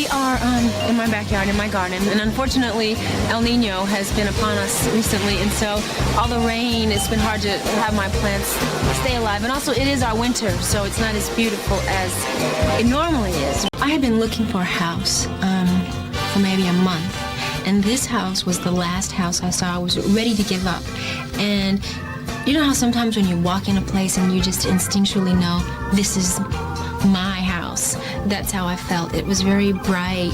We are in my backyard, in my garden, and unfortunately El Nino has been upon us recently, and so all the rain, it's been hard to have my plants stay alive. And also it is our winter, so it's not as beautiful as it normally is. I had been looking for a house for maybe a month, and this house was the last house I saw. I was ready to give up. And you know how sometimes when you walk in a place and you just instinctually know, this is my house? That's how I felt. It was very bright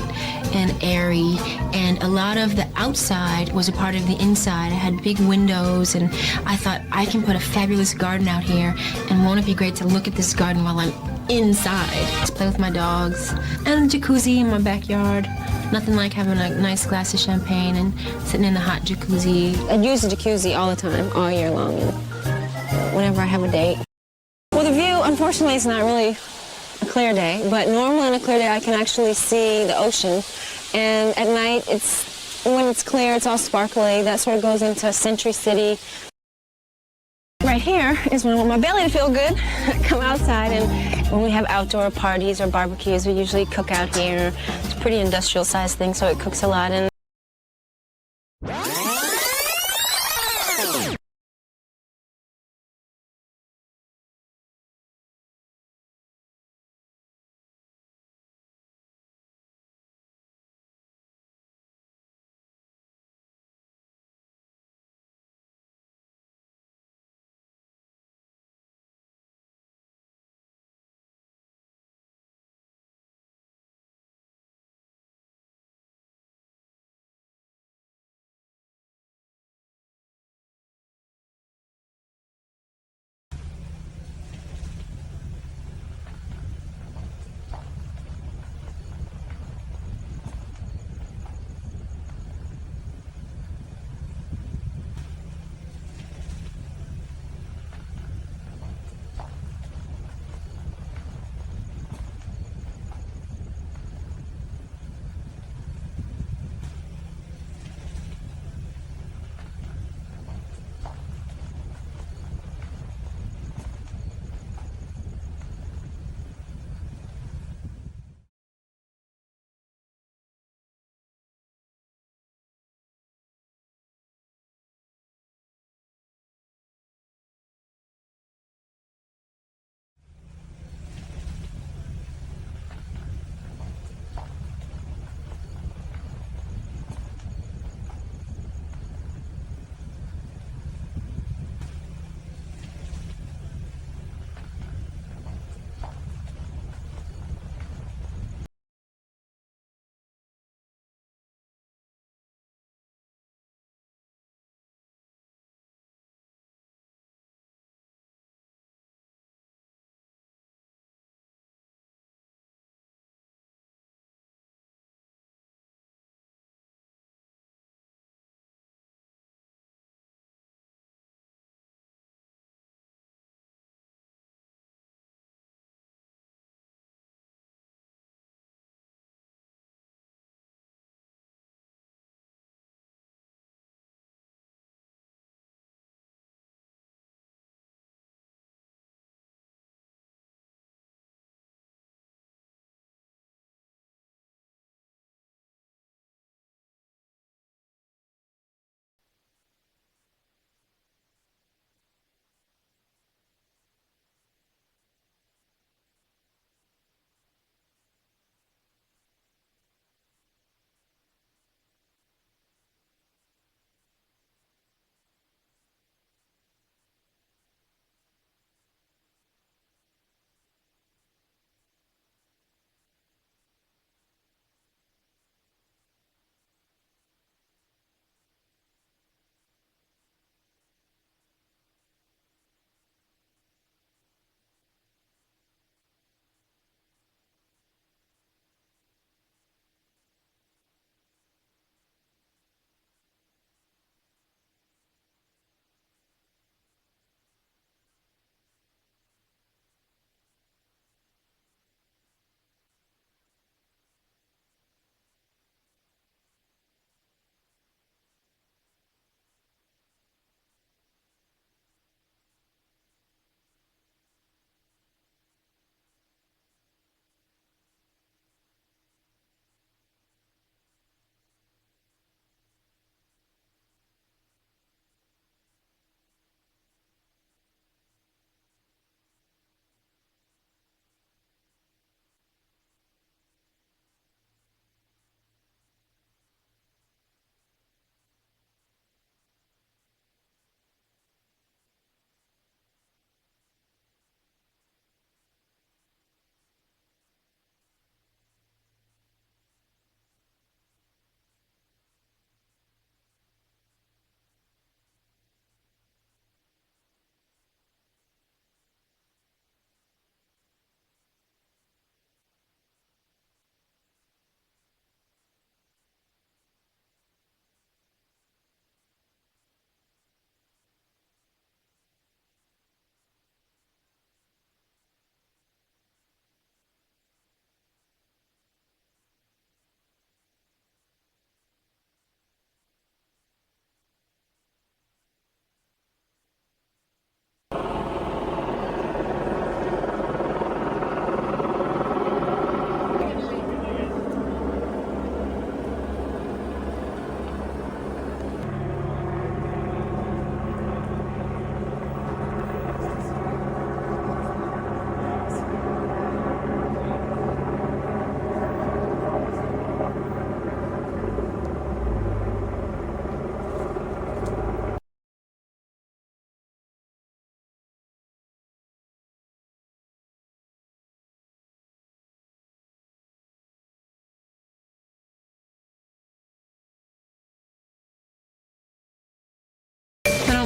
and airy, and a lot of the outside was a part of the inside. I had big windows, and I thought, I can put a fabulous garden out here, and won't it be great to look at this garden while I'm inside? Just play with my dogs, and a jacuzzi in my backyard. Nothing like having a nice glass of champagne and sitting in the hot jacuzzi. I use the jacuzzi all the time, all year long, and whenever I have a date. Well, the view, unfortunately, is not really a clear day, but normally on a clear day I can actually see the ocean, and at night when it's clear, it's all sparkly. That sort of goes into Century City. Right here is when I want my belly to feel good. Come outside, and when we have outdoor parties or barbecues, we usually cook out here. It's a pretty industrial sized thing, so it cooks a lot. And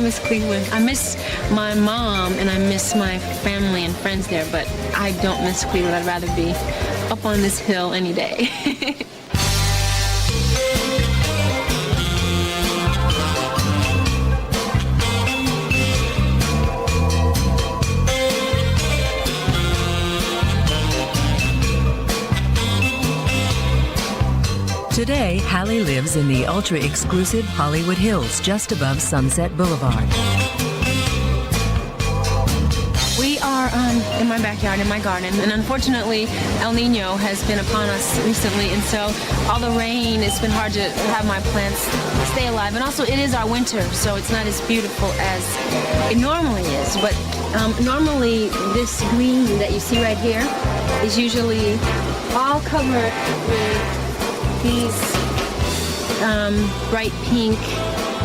miss Cleveland. I miss my mom and I miss my family and friends there, but I don't miss Cleveland. I'd rather be up on this hill any day. Today, Halle lives in the ultra-exclusive Hollywood Hills, just above Sunset Boulevard. We are in my backyard, in my garden, and unfortunately, El Nino has been upon us recently, and so all the rain, it's been hard to have my plants stay alive. And also, it is our winter, so it's not as beautiful as it normally is. But normally, this green that you see right here is usually all covered with these bright pink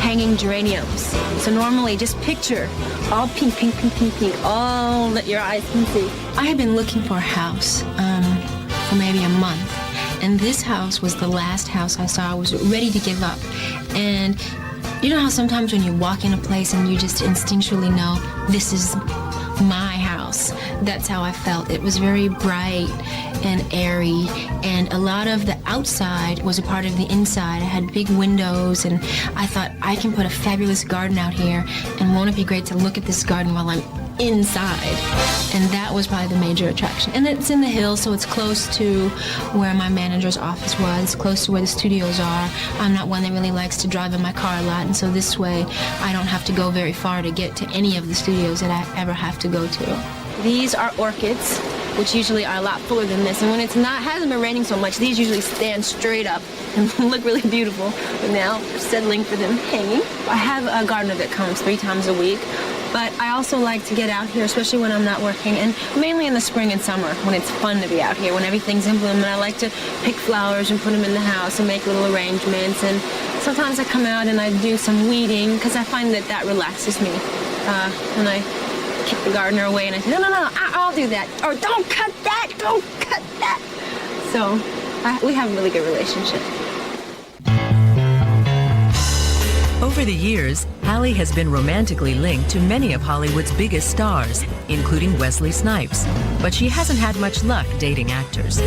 hanging geraniums. So normally, just picture all pink, pink, pink, pink, pink, all that your eyes can see. I had been looking for a house for maybe a month, and this house was the last house I saw. I was ready to give up. And you know how sometimes when you walk in a place and you just instinctually know, this is my house? That's how I felt. It was very bright and airy, and a lot of the outside was a part of the inside. I had big windows, and I thought, I can put a fabulous garden out here, and won't it be great to look at this garden while I'm inside? And that was probably the major attraction. And it's in the hills, so it's close to where my manager's office was, close to where the studios are. I'm not one that really likes to drive in my car a lot, and so this way I don't have to go very far to get to any of the studios that I ever have to go to. These are orchids, which usually are a lot fuller than this. And when it's not, hasn't been raining so much, these usually stand straight up and look really beautiful. But now, settling for them hanging. I have a gardener that comes 3 times a week, but I also like to get out here, especially when I'm not working, and mainly in the spring and summer when it's fun to be out here, when everything's in bloom. And I like to pick flowers and put them in the house and make little arrangements. And sometimes I come out and I do some weeding because I find that that relaxes me. And I kick the gardener away and I say, no, I'll do that. Or don't cut that, don't cut that. So we have a really good relationship. Over the years, Halle has been romantically linked to many of Hollywood's biggest stars, including Wesley Snipes, but she hasn't had much luck dating actors.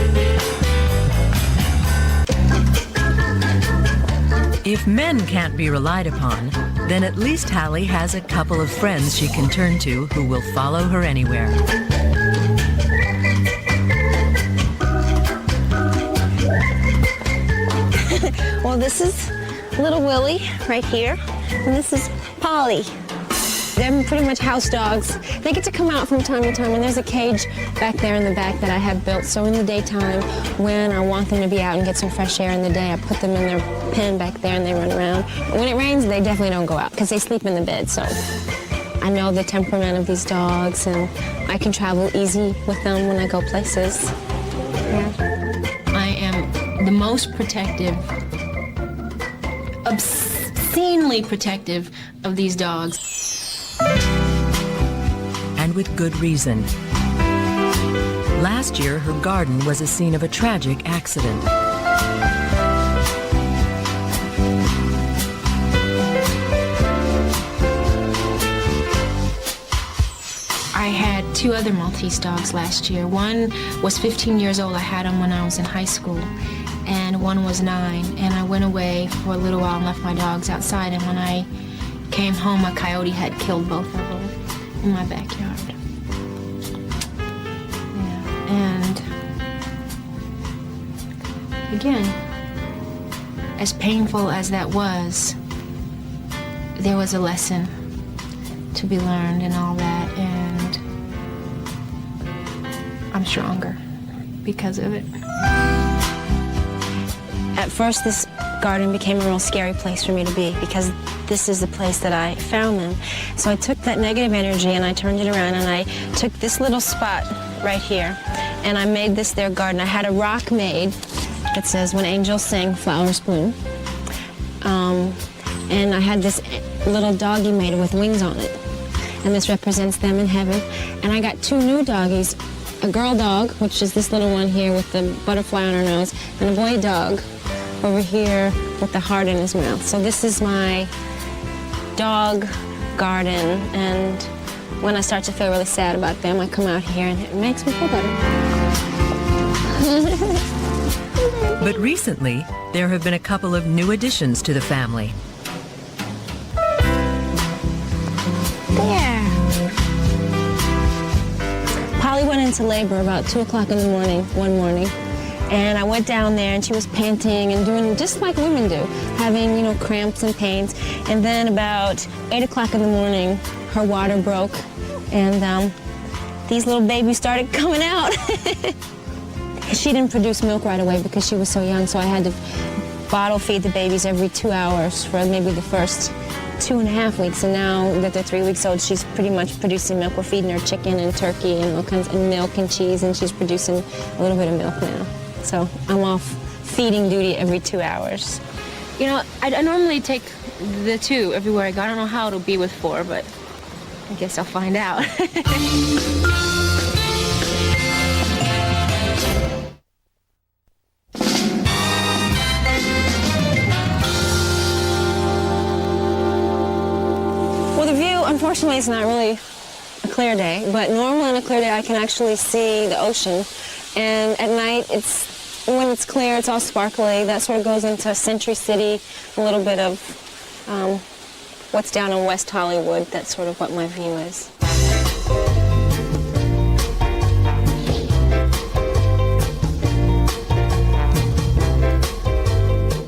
If men can't be relied upon, then at least Halle has a couple of friends she can turn to who will follow her anywhere. Well, this is little Willie right here, and this is Polly. They're pretty much house dogs. They get to come out from time to time, and there's a cage back there in the back that I have built. So in the daytime, when I want them to be out and get some fresh air in the day, I put them in their pen back there and they run around. But when it rains, they definitely don't go out because they sleep in the bed. So I know the temperament of these dogs, and I can travel easy with them when I go places. Yeah. I am the most protective, obscenely protective of these dogs. And with good reason. Last year, her garden was a scene of a tragic accident. I had 2 other Maltese dogs last year. One was 15 years old. I had him when I was in high school. And one was 9. And I went away for a little while and left my dogs outside. And when I came home, a coyote had killed both of them in my backyard. Yeah. And again, as painful as that was, there was a lesson to be learned and all that, and I'm stronger because of it. At first, this garden became a real scary place for me to be because this is the place that I found them. So I took that negative energy and I turned it around, and I took this little spot right here and I made this their garden. I had a rock made that says, "When angels sing, flowers bloom." And I had this little doggy made with wings on it, and this represents them in heaven. And I got 2 new doggies, a girl dog, which is this little one here with the butterfly on her nose, and a boy dog over here with the heart in his mouth. So this is my dog garden, and when I start to feel really sad about them, I come out here and it makes me feel better. But recently, there have been a couple of new additions to the family. There. Polly went into labor about 2 o'clock in the morning one morning. And I went down there and she was panting and doing just like women do, having, cramps and pains. And then about 8 o'clock in the morning, her water broke and these little babies started coming out. She didn't produce milk right away because she was so young, so I had to bottle feed the babies every 2 hours for maybe the first 2.5 weeks. And now that they're 3 weeks old, she's pretty much producing milk. We're feeding her chicken and turkey and all kinds of milk and cheese, and she's producing a little bit of milk now. So I'm off feeding duty every 2 hours. I normally take the 2 everywhere I go. I don't know how it'll be with 4, but I guess I'll find out. Well, the view, unfortunately, is not really a clear day, but normally on a clear day I can actually see the ocean. And at night, when it's clear, it's all sparkly. That sort of goes into Century City, a little bit of what's down in West Hollywood. That's sort of what my view is.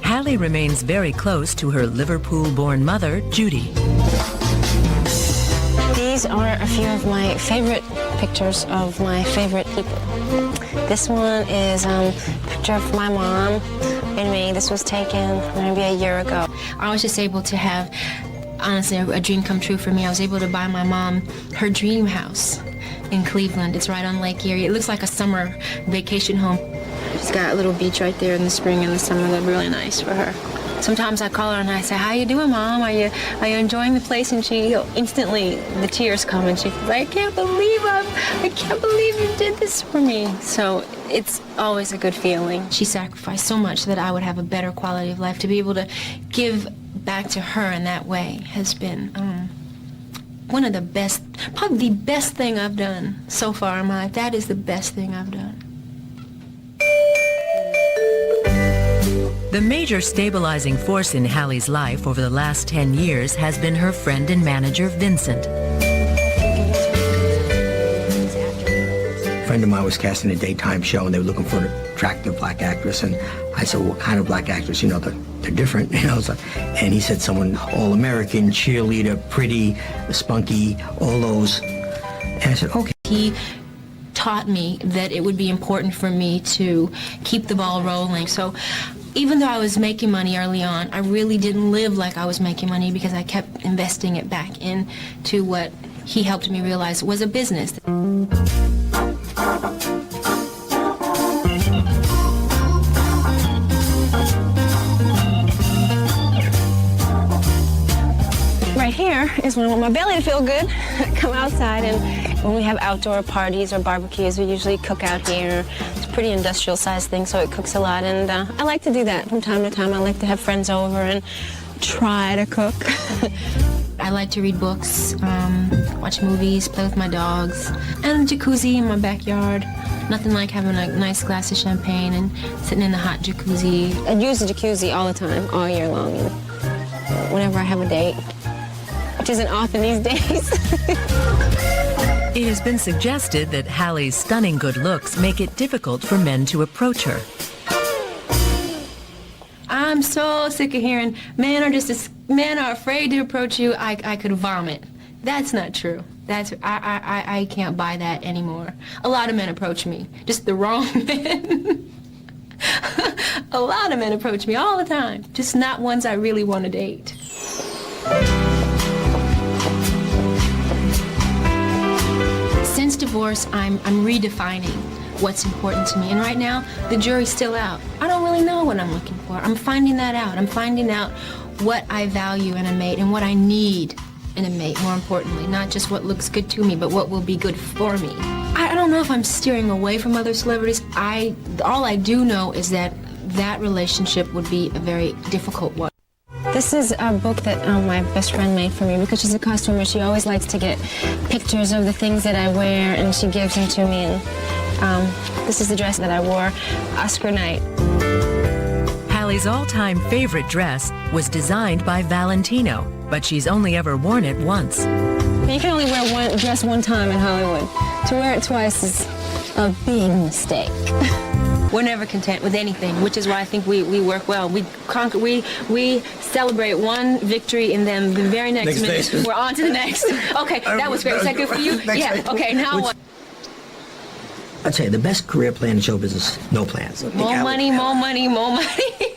Halle remains very close to her Liverpool-born mother, Judy. These are a few of my favorite pictures of my favorite people. This one is a picture of my mom and me. This was taken maybe a year ago. I was just able to have, honestly, a dream come true for me. I was able to buy my mom her dream house in Cleveland. It's right on Lake Erie. It looks like a summer vacation home. She's got a little beach right there in the spring and the summer. That's really nice for her. Sometimes I call her and I say, "How you doing, Mom? Are you enjoying the place?" And she instantly, the tears come and she's like, I can't believe you did this for me. So it's always a good feeling. She sacrificed so much that I would have a better quality of life. To be able to give back to her in that way has been one of the best, probably the best thing I've done so far in my life. That is the best thing I've done. The major stabilizing force in Halle's life over the last 10 years has been her friend and manager, Vincent. A friend of mine was casting a daytime show, and they were looking for an attractive black actress. And I said, "What kind of black actress? They're different." And he said, "Someone all-American, cheerleader, pretty, spunky, all those." And I said, "Okay." He taught me that it would be important for me to keep the ball rolling. So even though I was making money early on, I really didn't live like I was making money because I kept investing it back into what he helped me realize was a business. Right here is when I want my belly to feel good. Come outside, and when we have outdoor parties or barbecues, we usually cook out here. It's a pretty industrial-sized thing, so it cooks a lot, and I like to do that from time to time. I like to have friends over and try to cook. I like to read books, watch movies, play with my dogs, and a jacuzzi in my backyard. Nothing like having a nice glass of champagne and sitting in the hot jacuzzi. I use the jacuzzi all the time, all year long, and whenever I have a date, which isn't often these days. It has been suggested that Halle's stunning good looks make it difficult for men to approach her. I'm so sick of hearing men are afraid to approach you. I could vomit. That's not true. I can't buy that anymore. A lot of men approach me, just the wrong men. A lot of men approach me all the time, just not ones I really want to date. Since divorce, I'm redefining what's important to me. And right now, the jury's still out. I don't really know what I'm looking for. I'm finding that out. I'm finding out what I value in a mate and what I need in a mate, more importantly. Not just what looks good to me, but what will be good for me. I don't know if I'm steering away from other celebrities. All I do know is that that relationship would be a very difficult one. This is a book that my best friend made for me because she's a costumer. She always likes to get pictures of the things that I wear, and she gives them to me. And this is the dress that I wore Oscar night. Halle's all-time favorite dress was designed by Valentino, but she's only ever worn it once. You can only wear one dress one time in Hollywood. To wear it twice is a big mistake. We're never content with anything, which is why I think we work well. We conquer, we celebrate one victory, and then the very next minute we're on to the next. Okay, that was great. Was that good for you? Yeah. Okay, now what? I'd say the best career plan in show business, no plans. More money, more money, more money.